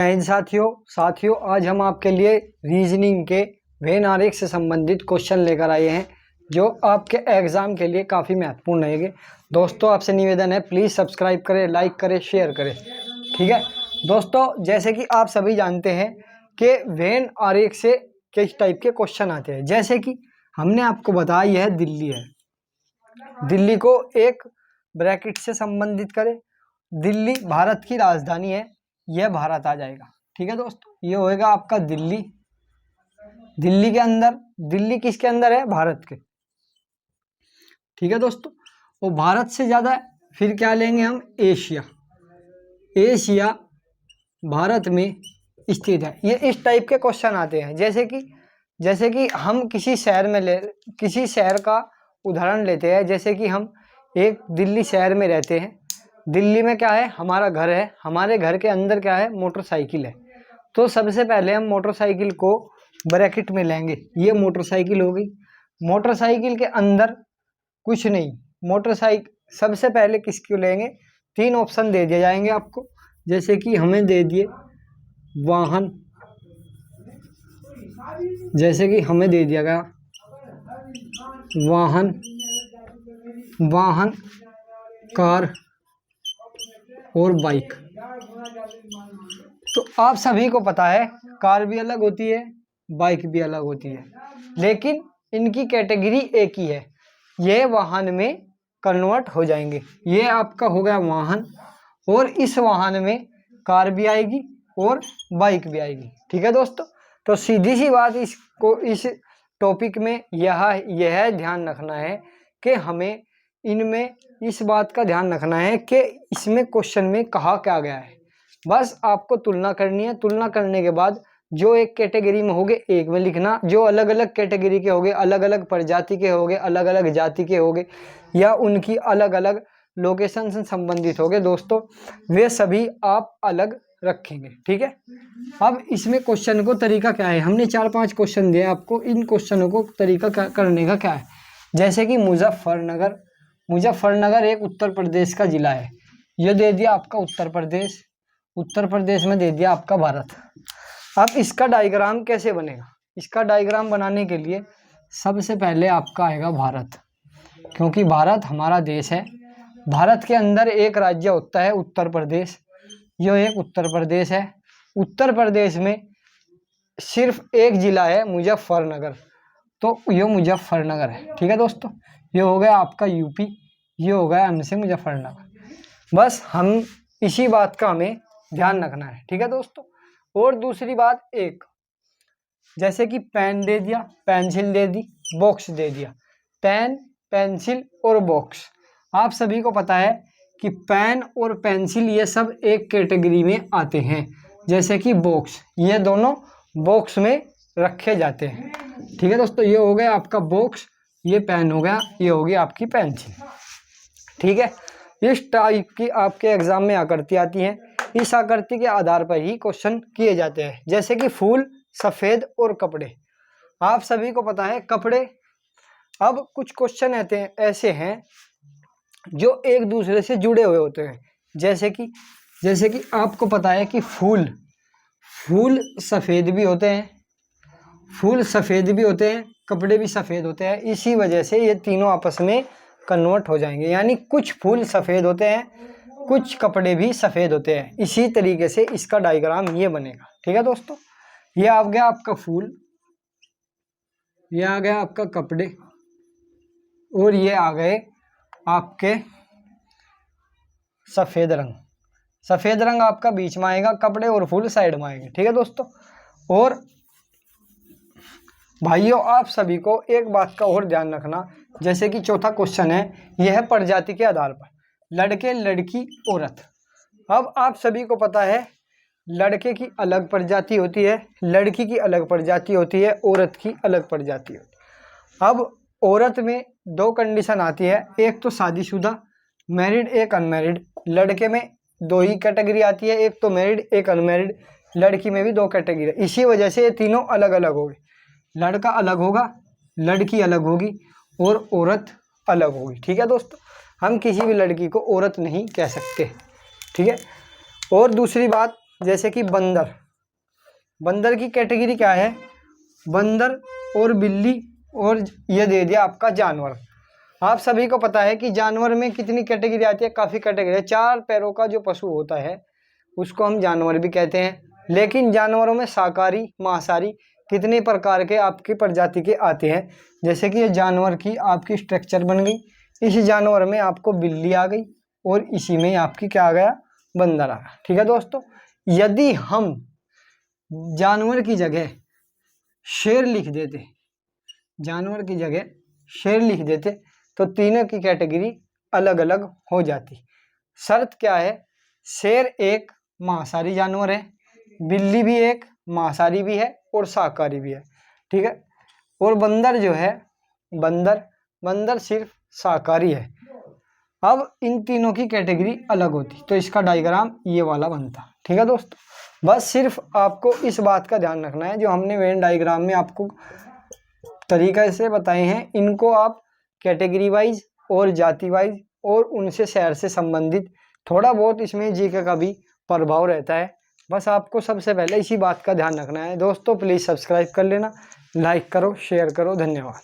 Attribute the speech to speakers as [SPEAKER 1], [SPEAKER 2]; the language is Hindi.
[SPEAKER 1] साथियों आज हम आपके लिए रीजनिंग के वेन आरेख से संबंधित क्वेश्चन लेकर आए हैं जो आपके एग्ज़ाम के लिए काफ़ी महत्वपूर्ण रहेंगे। दोस्तों आपसे निवेदन है, प्लीज़ सब्सक्राइब करें, लाइक करें, शेयर करें। ठीक है दोस्तों, जैसे कि आप सभी जानते हैं कि वेन आरेख से किस टाइप के क्वेश्चन आते हैं। जैसे कि हमने आपको बताया यह दिल्ली है, दिल्ली को एक ब्रैकेट से संबंधित करें। दिल्ली भारत की राजधानी है, यह भारत आ जाएगा। ठीक है दोस्तों, ये होएगा आपका दिल्ली। दिल्ली के अंदर, दिल्ली किसके अंदर है? भारत के। ठीक है दोस्तों, वो भारत से ज़्यादा है। फिर क्या लेंगे हम? एशिया। एशिया भारत में स्थित है। ये इस टाइप के क्वेश्चन आते हैं। जैसे कि हम किसी शहर का उदाहरण लेते हैं। जैसे कि हम एक दिल्ली शहर में रहते हैं। दिल्ली में क्या है? हमारा घर है। हमारे घर के अंदर क्या है? मोटरसाइकिल है। तो सबसे पहले हम मोटरसाइकिल को ब्रैकेट में लेंगे। ये मोटरसाइकिल होगी। मोटरसाइकिल के अंदर कुछ नहीं। मोटरसाइकिल सबसे पहले किसको लेंगे? 3 ऑप्शन दे दिए जाएंगे आपको। जैसे कि हमें दे दिए वाहन, जैसे कि हमें दे दिया गया वाहन, कार और बाइक। तो आप सभी को पता है कार भी अलग होती है, बाइक भी अलग होती है, लेकिन इनकी कैटेगरी एक ही है। ये वाहन में कन्वर्ट हो जाएंगे। ये आपका हो गया वाहन, और इस वाहन में कार भी आएगी और बाइक भी आएगी। ठीक है दोस्तों, तो सीधी सी बात इस टॉपिक में यह ध्यान रखना है कि हमें इनमें इस बात का ध्यान रखना है कि इसमें क्वेश्चन में कहा क्या गया है। बस आपको तुलना करनी है। तुलना करने के बाद जो एक कैटेगरी में होगे एक में लिखना, जो अलग अलग कैटेगरी के होगे, अलग अलग प्रजाति के होगे, अलग अलग जाति के होगे, या उनकी अलग अलग लोकेशन से संबंधित होगे दोस्तों, वे सभी आप अलग रखेंगे। ठीक है, अब इसमें क्वेश्चन को तरीका क्या है? हमने 4-5 क्वेश्चन दिए आपको। इन क्वेश्चनों को तरीका करने का क्या है? जैसे कि मुजफ्फरनगर एक उत्तर प्रदेश का जिला है। ये दे दिया आपका उत्तर प्रदेश। उत्तर प्रदेश में दे दिया आपका भारत। अब इसका डायग्राम कैसे बनेगा? इसका डायग्राम बनाने के लिए सबसे पहले आपका आएगा भारत, क्योंकि भारत हमारा देश है। भारत के अंदर एक राज्य होता है उत्तर प्रदेश। यह एक उत्तर प्रदेश है। उत्तर प्रदेश में सिर्फ एक जिला है, मुजफ्फरनगर। तो ये मुजफ्फरनगर है। ठीक है दोस्तों, ये हो गया आपका यूपी, ये हो गया हमसे मुजफ्फरनगर। बस हम इसी बात का हमें ध्यान रखना है। ठीक है दोस्तों, और दूसरी बात, एक जैसे कि पेन दे दिया, पेंसिल दे दी, बॉक्स दे दिया। पेन, पेंसिल और बॉक्स, आप सभी को पता है कि पेन और पेंसिल ये सब एक कैटेगरी में आते हैं। जैसे कि बॉक्स, ये दोनों बॉक्स में रखे जाते हैं। ठीक है दोस्तों, ये हो गया आपका बॉक्स, ये पेन हो गया, ये होगी आपकी पेंसिल। ठीक है, इस टाइप की आपके एग्जाम में आकृति आती हैं। इस आकृति के आधार पर ही क्वेश्चन किए जाते हैं। जैसे कि फूल, सफ़ेद और कपड़े, आप सभी को पता है कपड़े। अब कुछ क्वेश्चन ऐसे हैं जो एक दूसरे से जुड़े हुए होते हैं। जैसे कि आपको पता है कि फूल सफ़ेद भी होते हैं, कपड़े भी सफ़ेद होते हैं। इसी वजह से ये तीनों आपस में कन्वर्ट हो जाएंगे, यानी कुछ फूल सफ़ेद होते हैं, कुछ कपड़े भी सफ़ेद होते हैं। इसी तरीके से इसका डायग्राम ये बनेगा। ठीक है दोस्तों, ये आ गया आपका फूल, ये आ गया आपका कपड़े, और ये आ गए आपके सफ़ेद रंग। सफ़ेद रंग आपका बीच में आएगा, कपड़े और फूल साइड में आएंगे। ठीक है दोस्तों, और भाइयों आप सभी को एक बात का और ध्यान रखना। जैसे कि चौथा क्वेश्चन है, यह है प्रजाति के आधार पर, लड़के, लड़की, औरत। अब आप सभी को पता है लड़के की अलग प्रजाति होती है, लड़की की अलग प्रजाति होती है, औरत की अलग प्रजाति होती है। अब औरत में 2 कंडीशन आती है, एक तो शादीशुदा, मैरिड, एक अनमैरिड। लड़के में 2 ही कैटेगरी आती है, एक तो मैरिड, एक अनमैरिड। लड़की में भी 2 कैटेगरी। इसी वजह से ये तीनों अलग अलग हो गए। लड़का अलग होगा, लड़की अलग होगी, और औरत अलग होगी। ठीक है दोस्तों, हम किसी भी लड़की को औरत नहीं कह सकते। ठीक है, और दूसरी बात, जैसे कि बंदर, बंदर की कैटेगरी क्या है, बंदर और बिल्ली, और ये दे दिया आपका जानवर। आप सभी को पता है कि जानवर में कितनी कैटेगरी आती है, काफ़ी कैटेगरी है। 4 पैरों का जो पशु होता है उसको हम जानवर भी कहते हैं। लेकिन जानवरों में शाकाहारी, मांसाहारी कितने प्रकार के आपकी प्रजाति के आते हैं। जैसे कि ये जानवर की आपकी स्ट्रक्चर बन गई, इस जानवर में आपको बिल्ली आ गई और इसी में आपकी क्या आ गया, बंदर आ गया। ठीक है दोस्तों, यदि हम जानवर की जगह शेर लिख देते, जानवर की जगह शेर लिख देते तो तीनों की कैटेगरी अलग अलग हो जाती। शर्त क्या है, शेर एक मांसाहारी जानवर है, बिल्ली भी एक मांसाहारी भी है और शाकाहारी भी है। ठीक है, और बंदर जो है, बंदर सिर्फ शाकाहारी है। अब इन तीनों की कैटेगरी अलग होती तो इसका डायग्राम ये वाला बनता। ठीक है दोस्तों, बस सिर्फ आपको इस बात का ध्यान रखना है, जो हमने वेन डायग्राम में आपको तरीके से बताए हैं, इनको आप कैटेगरी वाइज और जाति वाइज और उनसे शहर से संबंधित थोड़ा बहुत इसमें जीके का भी प्रभाव रहता है। बस आपको सबसे पहले इसी बात का ध्यान रखना है। दोस्तों प्लीज़ सब्सक्राइब कर लेना, लाइक करो, शेयर करो, धन्यवाद।